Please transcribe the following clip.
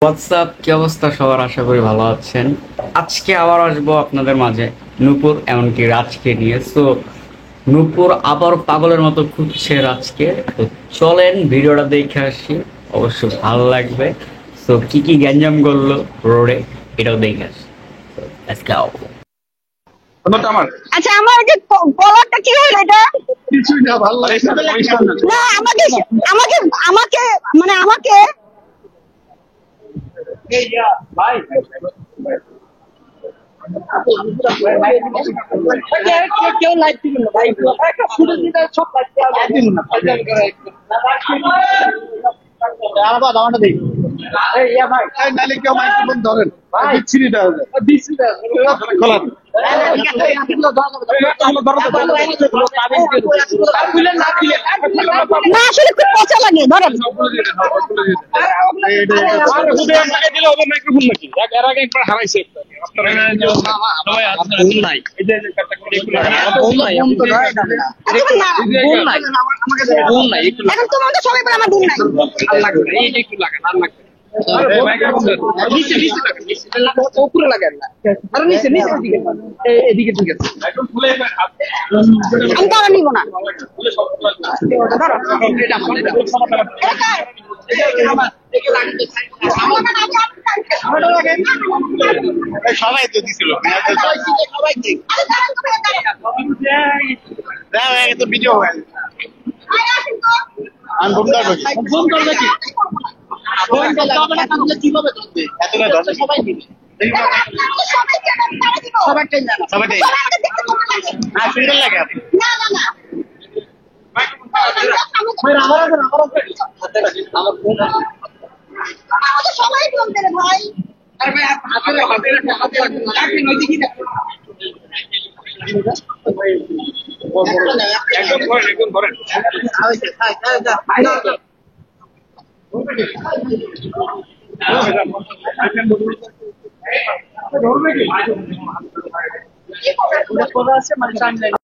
WhatsApp, কি অবস্থা সবার? আশা করি ভালো আছেন। আজকে আবার আসবো আপনাদের মাঝে নূপুর এমনকি রাজকে নিয়ে। সো নূপুর আবার পাগলের মতো খুঁজছে রাজকে। তো চলেন ভিডিওটা দেখে আসি, অবশ্য ভালো লাগবে। সো কি কি গ্যাঞ্জাম করলো রোডে, এটাও দেখে আসি। Let's go. ধন্যবাদ আমার আচ্ছা, আমার যে কলারটা কি হলো এটা? কিছুই না, ভালো লাগছে না। না, আমাকে আমাকে আমাকে মানে আমাকে ভাই কেউ লাইভ দিবেন না ভাই, একটা ফুটেজ দিতে সব লাইভ দিবেন না। আবার দাওয়াটা দেই এই ইয়া ভাই, এই নালে কেউ মাইক্রোফোন ধরেন ভাই, বিচ্ছিরিটা হবে বিচ্ছিরিটা খোলা না, আসলে খুব পচা লাগে, ধরেন। এখন তোমার তো সবাই বলে আমার দিন নাই। উপরে লাগান না, আর নিচে নিচে এদিকে ঠিক আছে। আমি তারা নিব না। সবাই তো দিছিল, সবাই তো ভিডিও হয়। আমি ফোন করবো, ফোন করবে কি? কিভাবে ধরবে? সবাই দিবে, সবাইটাই না, সিঙ্গেল লাগে আপনি। সবাই বলতে রে ভাই। একদম ধরেন ধরবে কি?